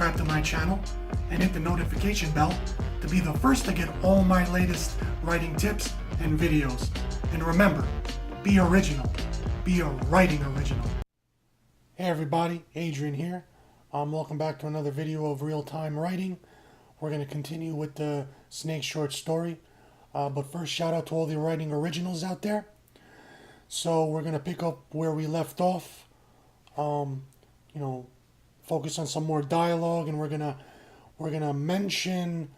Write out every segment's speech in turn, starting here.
subscribe to my channel and hit the notification bell to be the first to get all my latest writing tips and videos. And remember, be original. Be a writing original. Hey everybody, Adrian here. Welcome back to another video of real-time writing. We're going to continue with the Snake short story. But first, shout out to all the writing originals out there. So we're going to pick up where we left off. Focus on some more dialogue, and we're gonna mention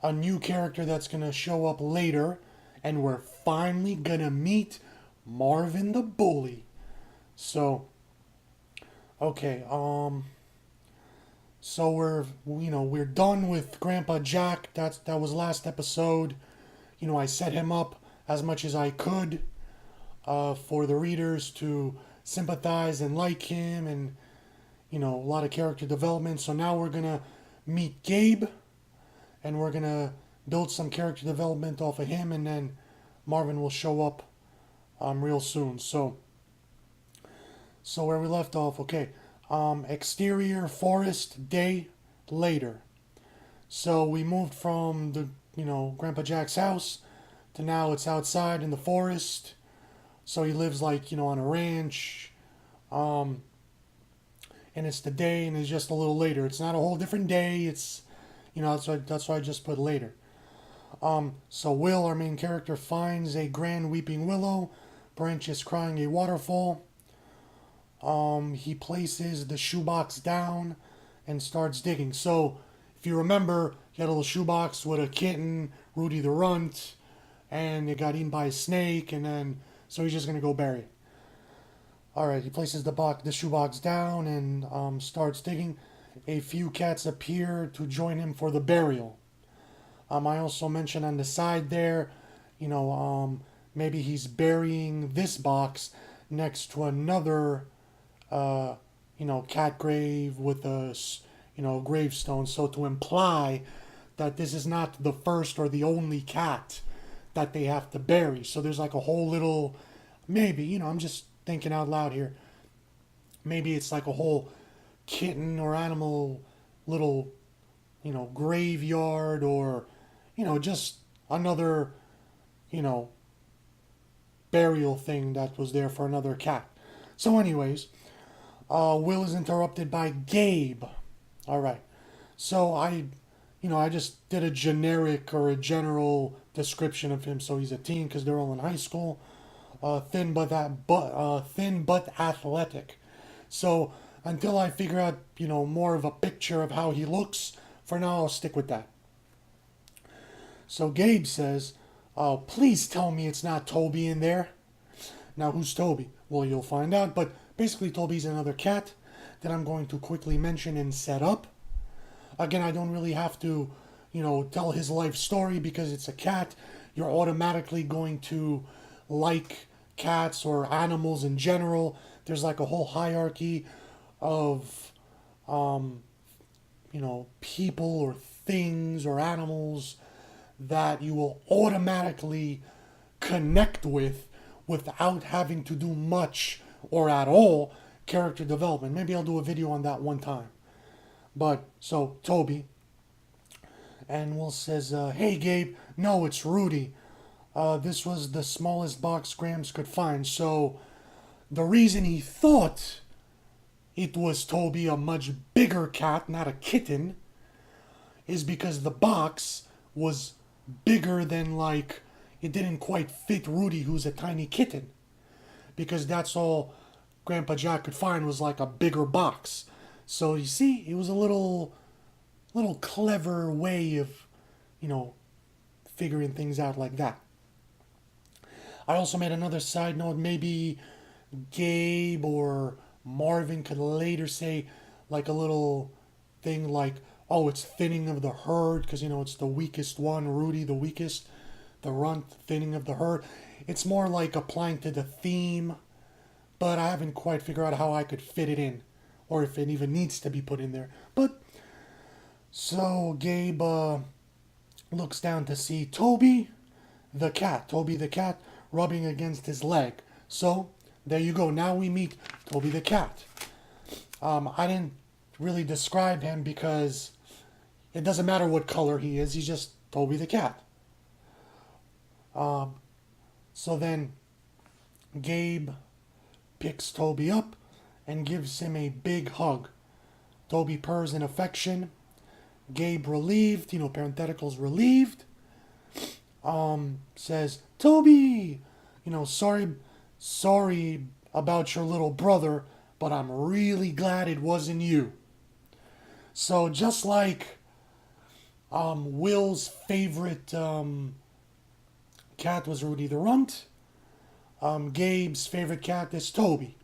a new character that's gonna show up later, and we're finally gonna meet Marvin the bully. So, okay, so we're done with Grandpa Jack. That was last episode. I set him up as much as I could for the readers to sympathize and like him, and a lot of character development. So now we're gonna meet Gabe, and we're gonna build some character development off of him, and then Marvin will show up real soon. So where we left off, okay. Exterior forest, day later. So we moved from the Grandpa Jack's house to now it's outside in the forest. So he lives on a ranch. And it's the day, and it's just a little later. It's not a whole different day. It's, that's why I just put later. So Will, our main character, finds a grand weeping willow, branches crying a waterfall. He places the shoebox down and starts digging. So if you remember, he had a little shoebox with a kitten, Rudy the Runt, and it got eaten by a snake, and then, so he's just going to go bury it. Alright, he places the shoebox down and starts digging. A few cats appear to join him for the burial. I also mentioned on the side there, maybe he's burying this box next to another, cat grave with a, gravestone. So to imply that this is not the first or the only cat that they have to bury. So there's like a whole little, maybe, I'm just thinking out loud here. Maybe it's like a whole kitten or animal little, graveyard, or, just another, burial thing that was there for another cat. So anyways, Will is interrupted by Gabe. All right. So I just did a generic or a general description of him. So he's a teen because they're all in high school. Thin but athletic. So until I figure out, more of a picture of how he looks, for now I'll stick with that. So Gabe says, please tell me it's not Toby in there. Now who's Toby? Well, you'll find out, but basically Toby's another cat that I'm going to quickly mention and set up. Again, I don't really have to, tell his life story because it's a cat. You're automatically going to like cats or animals in general. There's like a whole hierarchy of people or things or animals that you will automatically connect with without having to do much or at all character development. Maybe I'll do a video on that one time. But so Toby, and Will says, hey Gabe, no, it's Rudy. This was the smallest box Grams could find. So the reason he thought it was Toby, a much bigger cat, not a kitten, is because the box was bigger than, it didn't quite fit Rudy, who's a tiny kitten. Because that's all Grandpa Jack could find was like a bigger box. So you see, it was a little clever way of, figuring things out like that. I also made another side note. Maybe Gabe or Marvin could later say like a little thing like, oh, it's thinning of the herd because, it's the weakest one, Rudy the weakest, the runt, thinning of the herd. It's more like applying to the theme, but I haven't quite figured out how I could fit it in or if it even needs to be put in there. But so Gabe looks down to see Toby the cat rubbing against his leg. So there you go. Now we meet Toby the cat. I didn't really describe him because it doesn't matter what color he is. He's just Toby the cat. So then Gabe picks Toby up and gives him a big hug. Toby purrs in affection. Gabe relieved, parentheticals relieved, says, Toby, sorry about your little brother, but I'm really glad it wasn't you. So just like Will's favorite cat was Rudy the Runt, Gabe's favorite cat is Toby.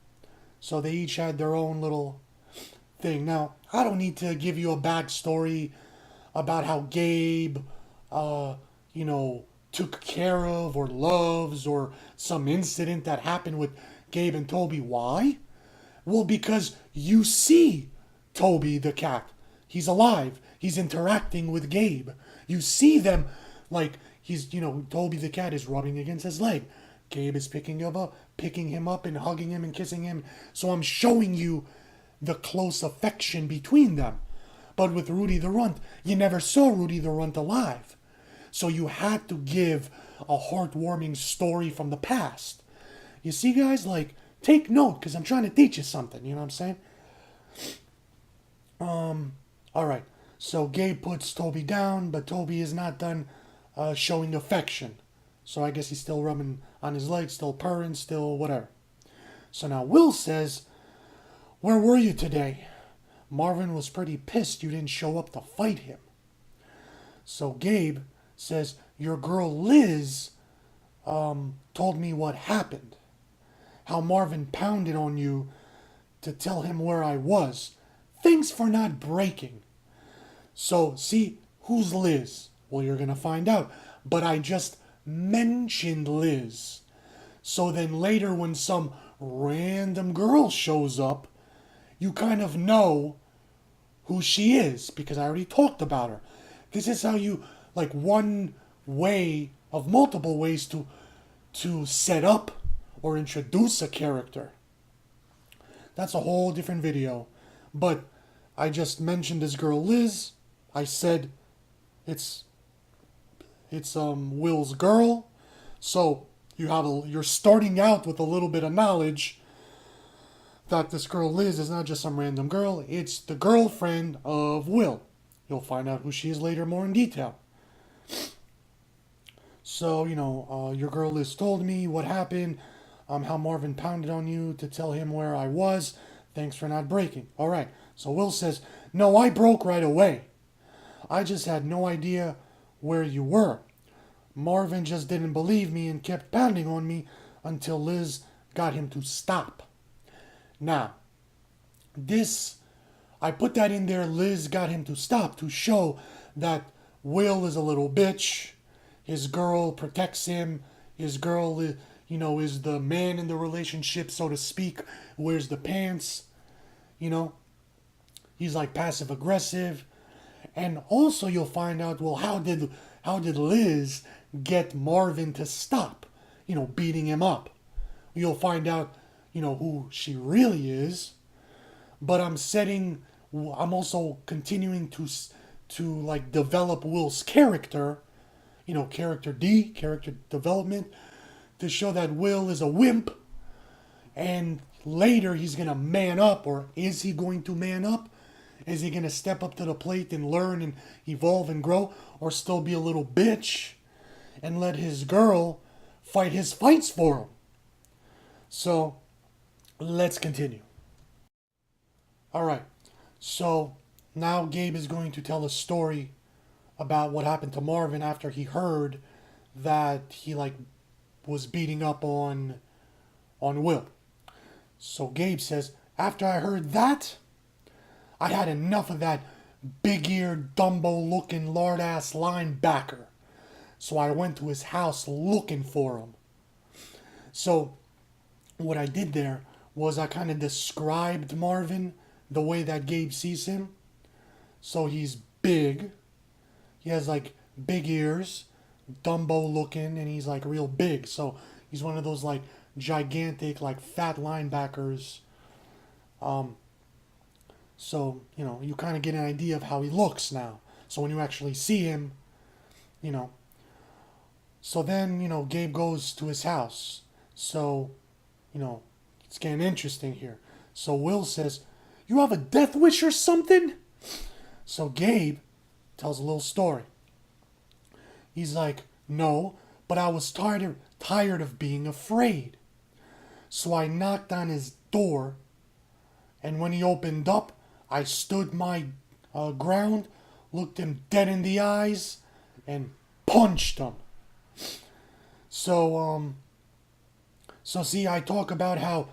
So they each had their own little thing. Now, I don't need to give you a backstory about how Gabe, took care of or loves or some incident that happened with Gabe and Toby. Why? Well, because you see Toby the cat. He's alive. He's interacting with Gabe. You see them like he's, Toby the cat is rubbing against his leg. Gabe is picking him up and hugging him and kissing him. So I'm showing you the close affection between them. But with Rudy the Runt, you never saw Rudy the Runt alive. So you had to give a heartwarming story from the past. You see, guys, take note, because I'm trying to teach you something, you know what I'm saying? Alright, so Gabe puts Toby down, but Toby is not done showing affection. So I guess he's still rubbing on his leg, still purring, still whatever. So now Will says, where were you today? Marvin was pretty pissed you didn't show up to fight him. So Gabe says, your girl Liz told me what happened. How Marvin pounded on you to tell him where I was. Thanks for not breaking. So, see, who's Liz? Well, you're going to find out. But I just mentioned Liz. So then later when some random girl shows up, you kind of know who she is because I already talked about her. This is how you, one way of multiple ways to set up or introduce a character. That's a whole different video. But I just mentioned this girl Liz. I said it's Will's girl. So you're starting out with a little bit of knowledge that this girl Liz is not just some random girl. It's the girlfriend of Will. You'll find out who she is later more in detail. So, your girl Liz told me what happened, how Marvin pounded on you to tell him where I was. Thanks for not breaking. All right. So Will says, no, I broke right away. I just had no idea where you were. Marvin just didn't believe me and kept pounding on me until Liz got him to stop. Now, I put that in there, Liz got him to stop, to show that Will is a little bitch. His girl protects him. His girl, is the man in the relationship, so to speak, wears the pants. He's passive aggressive. And also you'll find out, well, how did Liz get Marvin to stop, beating him up? You'll find out, who she really is. But I'm also continuing to develop Will's character, character development, to show that Will is a wimp, and later he's going to man up. Or is he going to man up? Is he going to step up to the plate and learn and evolve and grow? Or still be a little bitch and let his girl fight his fights for him? So, let's continue. Alright, so now Gabe is going to tell a story about what happened to Marvin after he heard that he was beating up on Will. So Gabe says, after I heard that, I had enough of that big-eared, Dumbo-looking, lard-ass linebacker. So I went to his house looking for him. So what I did there was I kind of described Marvin the way that Gabe sees him. So he's big. He has big ears, Dumbo-looking, and he's real big. So he's one of those gigantic, fat linebackers. So, you kind of get an idea of how he looks now. So when you actually see him, you know. So then, Gabe goes to his house. So, it's getting interesting here. So Will says, "You have a death wish or something?" So Gabe tells a little story. He's like, "No, but I was tired of being afraid. So I knocked on his door, and when he opened up, I stood my ground, looked him dead in the eyes, and punched him." So, see, I talk about how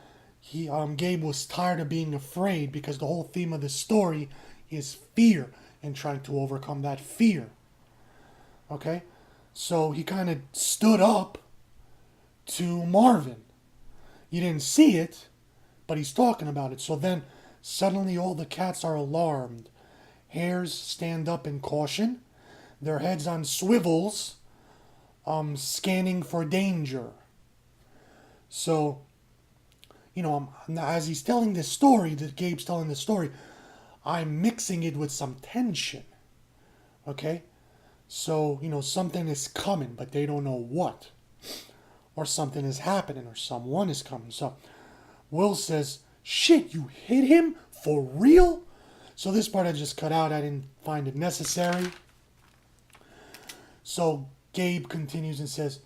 Gabe was tired of being afraid because the whole theme of the story is fear and trying to overcome that fear. Okay? So he kind of stood up to Marvin. You didn't see it, but he's talking about it. So then suddenly all the cats are alarmed. Hares stand up in caution, their heads on swivels, scanning for danger. So, as he's telling this story, that Gabe's telling this story, I'm mixing it with some tension. Okay? So, something is coming, but they don't know what. Or something is happening, or someone is coming. So, Will says, "Shit, you hit him? For real?" So this part I just cut out. I didn't find it necessary. So Gabe continues and says,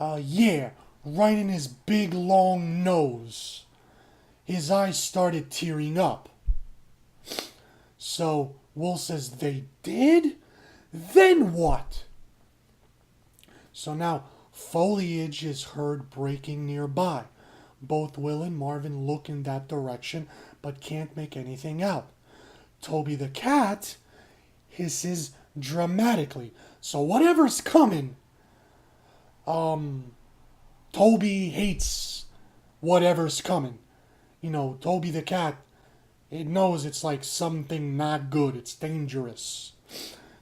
"Yeah, right in his big long nose." His eyes started tearing up. So Will says, "They did? Then what?" So now foliage is heard breaking nearby. Both Will and Marvin look in that direction, but can't make anything out. Toby the cat hisses dramatically. So whatever's coming, Toby hates whatever's coming. Toby the cat, it knows it's like something not good. It's dangerous.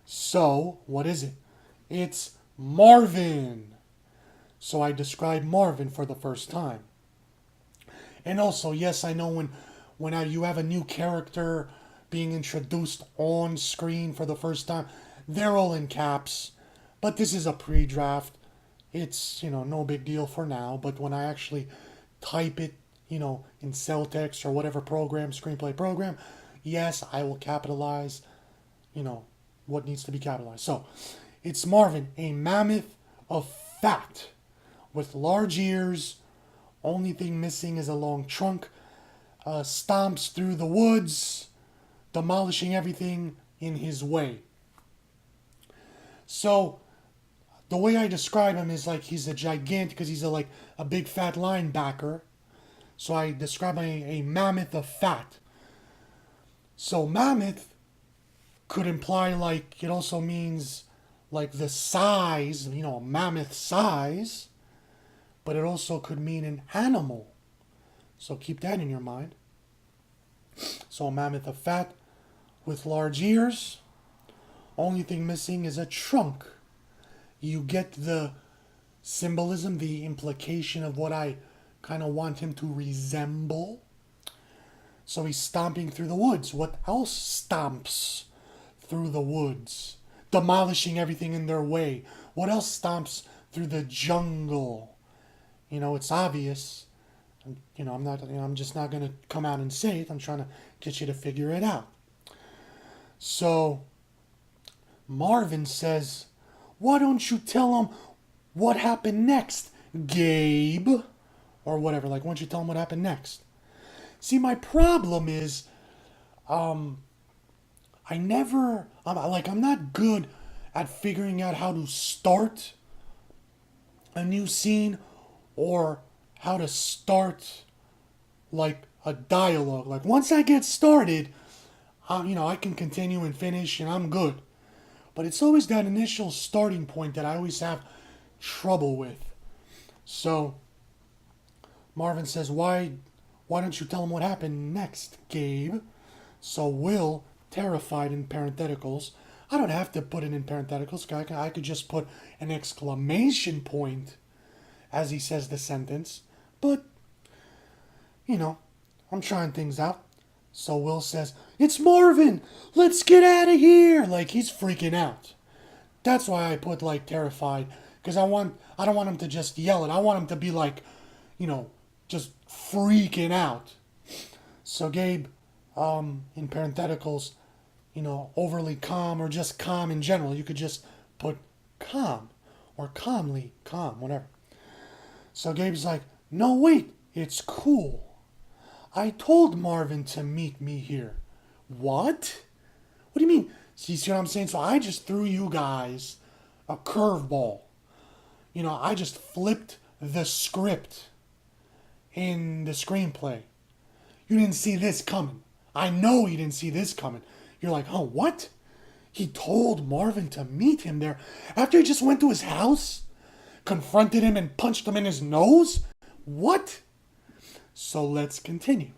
So, what is it? It's Marvin. So I describe Marvin for the first time. And also, yes, I know when you have a new character being introduced on screen for the first time, they're all in caps. But this is a pre-draft. It's, no big deal for now. But when I actually type it, in Celtext or whatever program, screenplay program, yes, I will capitalize, what needs to be capitalized. So, it's Marvin, a mammoth of fat with large ears. Only thing missing is a long trunk. Stomps through the woods, demolishing everything in his way. So, the way I describe him is like he's a gigantic, because he's a big fat linebacker. So I describe a mammoth of fat. So mammoth could imply it also means the size, a mammoth size, but it also could mean an animal. So keep that in your mind. So a mammoth of fat with large ears. Only thing missing is a trunk. You get the symbolism, the implication of what I kind of want him to resemble. So he's stomping through the woods. What else stomps through the woods? Demolishing everything in their way. What else stomps through the jungle? It's obvious. I'm just not going to come out and say it. I'm trying to get you to figure it out. So Marvin says, "Why don't you tell him what happened next, Gabe?" Or whatever. Why don't you tell him what happened next? See, my problem is, I'm not good at figuring out how to start a new scene or how to start, a dialogue. Once I get started, I can continue and finish and I'm good. But it's always that initial starting point that I always have trouble with. So Marvin says, why don't you tell him what happened next, Gabe? So Will, terrified in parentheticals, I don't have to put it in parentheticals. I could just put an exclamation point as he says the sentence. But, I'm trying things out. So Will says, "It's Marvin! Let's get out of here!" Like, he's freaking out. That's why I put, like, terrified. Because I don't want him to just yell it. I want him to be, like, just freaking out. So Gabe, in parentheticals, overly calm or just calm in general. You could just put calm or calmly, calm, whatever. So Gabe's like, "No, wait, it's cool. I told Marvin to meet me here." What? What do you mean? See what I'm saying? So I just threw you guys a curveball. I just flipped the script in the screenplay. You didn't see this coming. I know you didn't see this coming. You're like, "Oh, what? He told Marvin to meet him there after he just went to his house, confronted him and punched him in his nose? What?" So let's continue.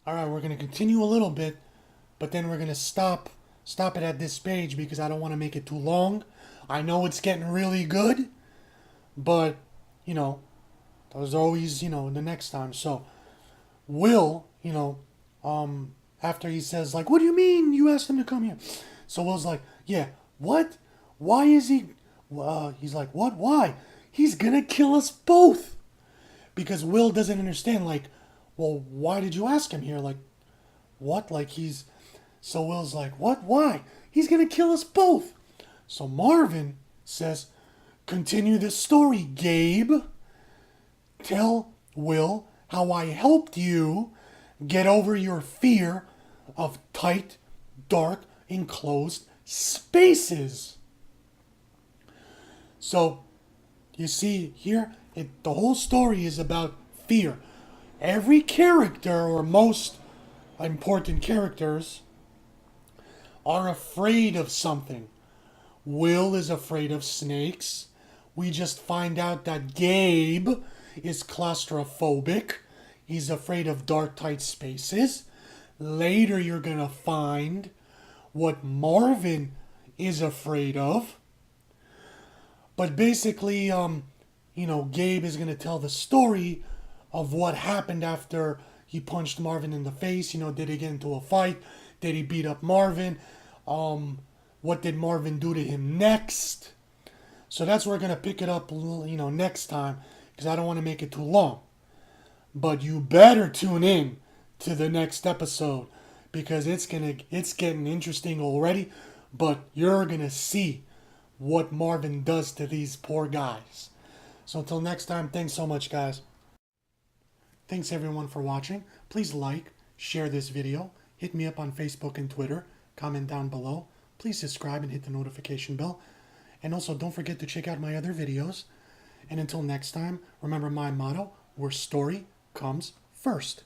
Alright, we're going to continue a little bit, but then we're going to stop it at this page because I don't want to make it too long. I know it's getting really good, but, there's always, the next time. So, Will, after he says, like, "What do you mean you asked him to come here?" So Will's like, "Yeah, what? Why is he..." He's like, "What? Why? He's gonna kill us both." Because Will doesn't understand, like, "Well, why did you ask him here?" Like, what? Like, So Will's like, "What? Why? He's gonna kill us both." So Marvin says, "Continue the story, Gabe. Tell Will how I helped you get over your fear of tight, dark, enclosed spaces." So, you see here, the whole story is about fear. Every character, or most important characters, are afraid of something. Will is afraid of snakes. We just find out that Gabe is claustrophobic. He's afraid of dark, tight spaces. Later, you're going to find what Marvin is afraid of. But basically, Gabe is going to tell the story of what happened after he punched Marvin in the face. Did he get into a fight? Did he beat up Marvin? What did Marvin do to him next? So that's where we're going to pick it up, next time, because I don't want to make it too long. But you better tune in to the next episode, because it's getting interesting already, but you're going to see what Marvin does to these poor guys. So until next time, thanks so much, guys. Thanks everyone for watching. Please like, share this video, hit me up on Facebook and Twitter, comment down below. Please subscribe and hit the notification bell. And also don't forget to check out my other videos. And until next time, remember my motto, where story comes first.